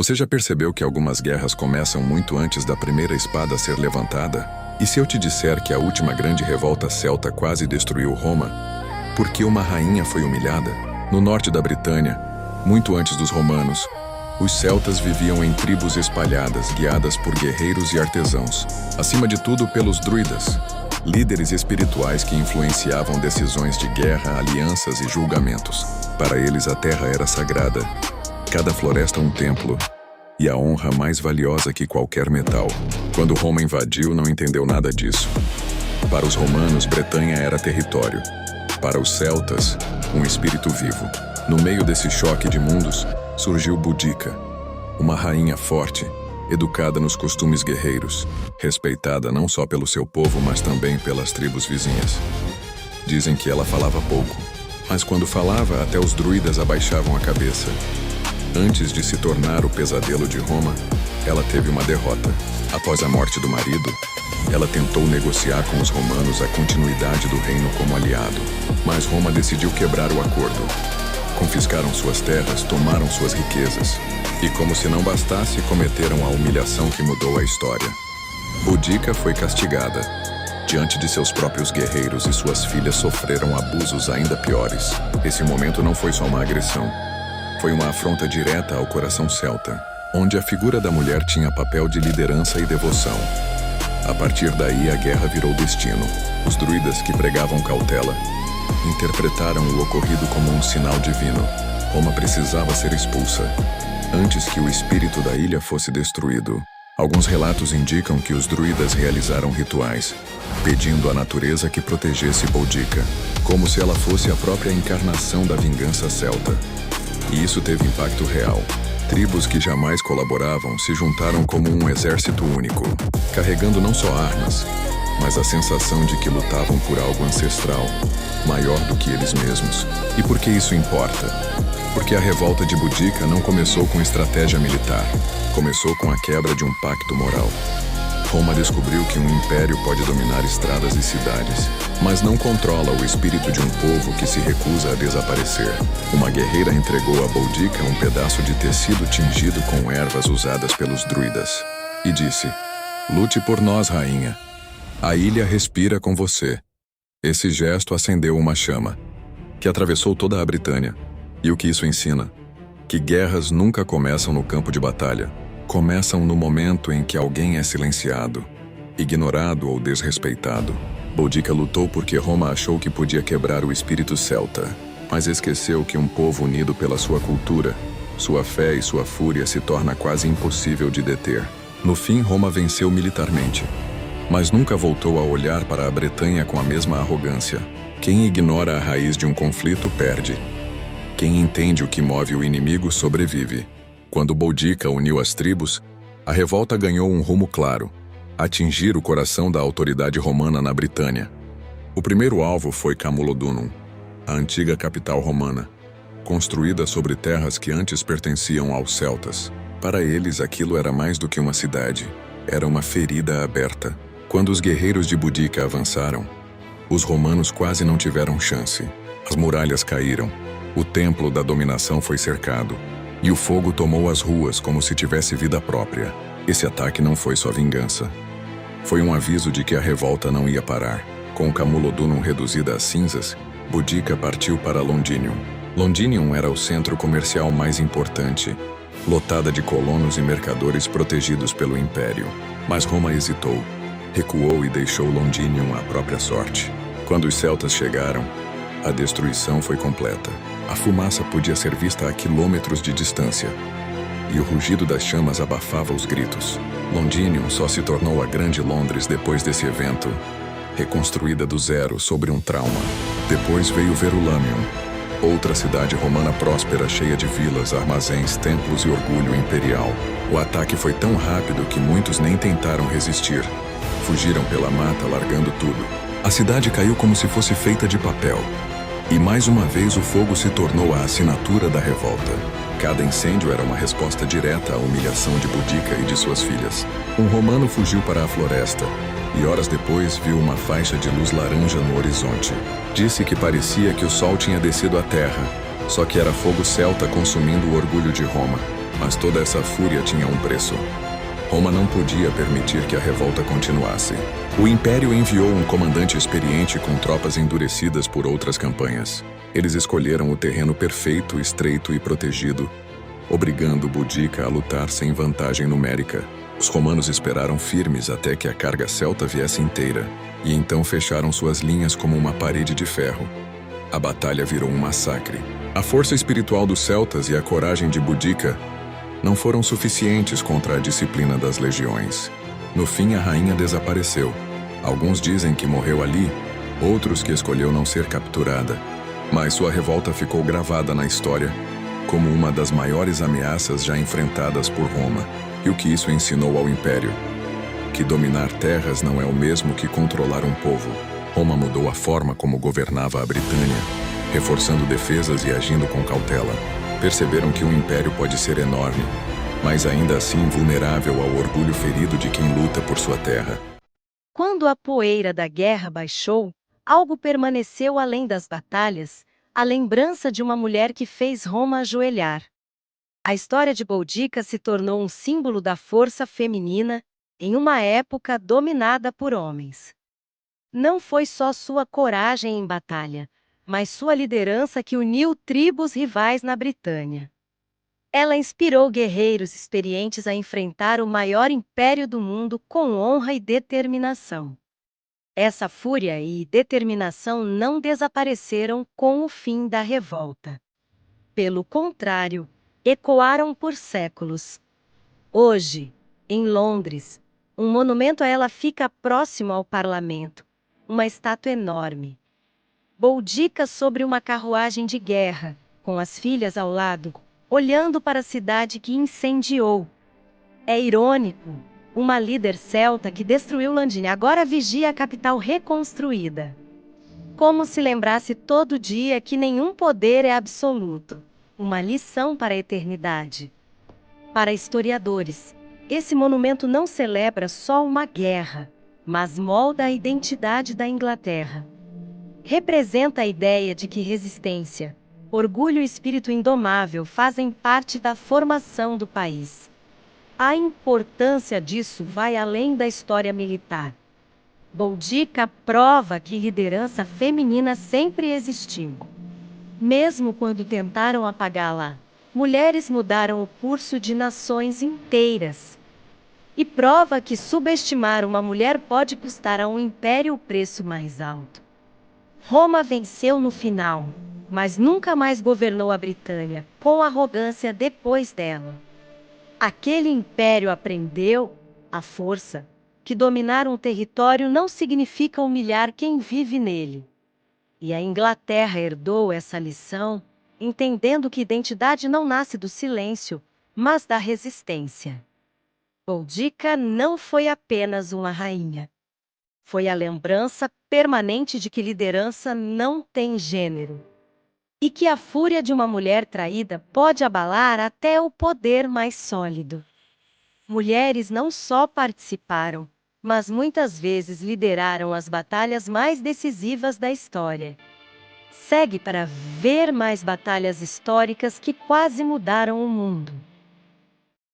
Você já percebeu que algumas guerras começam muito antes da primeira espada ser levantada? E se eu te disser que a última grande revolta celta quase destruiu Roma? Porque uma rainha foi humilhada? No norte da Britânia, muito antes dos romanos, os celtas viviam em tribos espalhadas, guiadas por guerreiros e artesãos. Acima de tudo, pelos druidas, líderes espirituais que influenciavam decisões de guerra, alianças e julgamentos. Para eles, a terra era sagrada, cada floresta um templo, e a honra mais valiosa que qualquer metal. Quando Roma invadiu, não entendeu nada disso. Para os romanos, Bretanha era território. Para os celtas, um espírito vivo. No meio desse choque de mundos, surgiu Boudica, uma rainha forte, educada nos costumes guerreiros, respeitada não só pelo seu povo, mas também pelas tribos vizinhas. Dizem que ela falava pouco, mas quando falava, até os druidas abaixavam a cabeça. Antes de se tornar o pesadelo de Roma, ela teve uma derrota. Após a morte do marido, ela tentou negociar com os romanos a continuidade do reino como aliado, mas Roma decidiu quebrar o acordo. Confiscaram suas terras, tomaram suas riquezas, e como se não bastasse, cometeram a humilhação que mudou a história. Boudica foi castigada. Diante de seus próprios guerreiros e suas filhas sofreram abusos ainda piores. Esse momento não foi só uma agressão. Foi uma afronta direta ao coração celta, onde a figura da mulher tinha papel de liderança e devoção. A partir daí, a guerra virou destino. Os druidas, que pregavam cautela, interpretaram o ocorrido como um sinal divino. Roma precisava ser expulsa, antes que o espírito da ilha fosse destruído. Alguns relatos indicam que os druidas realizaram rituais, pedindo à natureza que protegesse Boudica, como se ela fosse a própria encarnação da vingança celta. E isso teve impacto real. Tribos que jamais colaboravam se juntaram como um exército único, carregando não só armas, mas a sensação de que lutavam por algo ancestral, maior do que eles mesmos. E por que isso importa? Porque a revolta de Boudica não começou com estratégia militar, começou com a quebra de um pacto moral. Roma descobriu que um império pode dominar estradas e cidades, mas não controla o espírito de um povo que se recusa a desaparecer. Uma guerreira entregou a Boudica um pedaço de tecido tingido com ervas usadas pelos druidas e disse: "Lute por nós, rainha. A ilha respira com você." Esse gesto acendeu uma chama, que atravessou toda a Britânia. E o que isso ensina? Que guerras nunca começam no campo de batalha. Começam no momento em que alguém é silenciado, ignorado ou desrespeitado. Boudica lutou porque Roma achou que podia quebrar o espírito celta, mas esqueceu que um povo unido pela sua cultura, sua fé e sua fúria se torna quase impossível de deter. No fim, Roma venceu militarmente, mas nunca voltou a olhar para a Bretanha com a mesma arrogância. Quem ignora a raiz de um conflito perde. Quem entende o que move o inimigo sobrevive. Quando Boudica uniu as tribos, a revolta ganhou um rumo claro: atingir o coração da autoridade romana na Britânia. O primeiro alvo foi Camulodunum, a antiga capital romana, construída sobre terras que antes pertenciam aos celtas. Para eles, aquilo era mais do que uma cidade, era uma ferida aberta. Quando os guerreiros de Boudica avançaram, os romanos quase não tiveram chance. As muralhas caíram, o templo da dominação foi cercado, e o fogo tomou as ruas como se tivesse vida própria. Esse ataque não foi só vingança. Foi um aviso de que a revolta não ia parar. Com Camulodunum reduzida a cinzas, Boudica partiu para Londinium. Londinium era o centro comercial mais importante, lotada de colonos e mercadores protegidos pelo Império. Mas Roma hesitou, recuou e deixou Londinium à própria sorte. Quando os celtas chegaram, a destruição foi completa. A fumaça podia ser vista a quilômetros de distância, e o rugido das chamas abafava os gritos. Londinium só se tornou a Grande Londres depois desse evento, reconstruída do zero sobre um trauma. Depois veio Verulamium, outra cidade romana próspera cheia de vilas, armazéns, templos e orgulho imperial. O ataque foi tão rápido que muitos nem tentaram resistir. Fugiram pela mata, largando tudo. A cidade caiu como se fosse feita de papel. E mais uma vez o fogo se tornou a assinatura da revolta. Cada incêndio era uma resposta direta à humilhação de Boudica e de suas filhas. Um romano fugiu para a floresta, e horas depois viu uma faixa de luz laranja no horizonte. Disse que parecia que o sol tinha descido à terra, só que era fogo celta consumindo o orgulho de Roma. Mas toda essa fúria tinha um preço. Roma não podia permitir que a revolta continuasse. O Império enviou um comandante experiente com tropas endurecidas por outras campanhas. Eles escolheram o terreno perfeito, estreito e protegido, obrigando Boudica a lutar sem vantagem numérica. Os romanos esperaram firmes até que a carga celta viesse inteira, e então fecharam suas linhas como uma parede de ferro. A batalha virou um massacre. A força espiritual dos celtas e a coragem de Boudica não foram suficientes contra a disciplina das legiões. No fim, a rainha desapareceu. Alguns dizem que morreu ali, outros que escolheu não ser capturada. Mas sua revolta ficou gravada na história como uma das maiores ameaças já enfrentadas por Roma. E o que isso ensinou ao Império? Que dominar terras não é o mesmo que controlar um povo. Roma mudou a forma como governava a Britânia, reforçando defesas e agindo com cautela. Perceberam que um império pode ser enorme, mas ainda assim vulnerável ao orgulho ferido de quem luta por sua terra. Quando a poeira da guerra baixou, algo permaneceu além das batalhas, a lembrança de uma mulher que fez Roma ajoelhar. A história de Boudica se tornou um símbolo da força feminina em uma época dominada por homens. Não foi só sua coragem em batalha, mas sua liderança que uniu tribos rivais na Britânia. Ela inspirou guerreiros experientes a enfrentar o maior império do mundo com honra e determinação. Essa fúria e determinação não desapareceram com o fim da revolta. Pelo contrário, ecoaram por séculos. Hoje, em Londres, um monumento a ela fica próximo ao parlamento, uma estátua enorme. Boudica sobre uma carruagem de guerra, com as filhas ao lado, olhando para a cidade que incendiou. É irônico, uma líder celta que destruiu Londres agora vigia a capital reconstruída. Como se lembrasse todo dia que nenhum poder é absoluto. Uma lição para a eternidade. Para historiadores, esse monumento não celebra só uma guerra, mas molda a identidade da Inglaterra. Representa a ideia de que resistência, orgulho e espírito indomável fazem parte da formação do país. A importância disso vai além da história militar. Boudica prova que liderança feminina sempre existiu. Mesmo quando tentaram apagá-la, mulheres mudaram o curso de nações inteiras. E prova que subestimar uma mulher pode custar a um império o preço mais alto. Roma venceu no final, mas nunca mais governou a Britânia com arrogância depois dela. Aquele império aprendeu, à força, que dominar um território não significa humilhar quem vive nele. E a Inglaterra herdou essa lição, entendendo que identidade não nasce do silêncio, mas da resistência. Boudica não foi apenas uma rainha. Foi a lembrança permanente de que liderança não tem gênero. E que a fúria de uma mulher traída pode abalar até o poder mais sólido. Mulheres não só participaram, mas muitas vezes lideraram as batalhas mais decisivas da história. Segue para ver mais batalhas históricas que quase mudaram o mundo.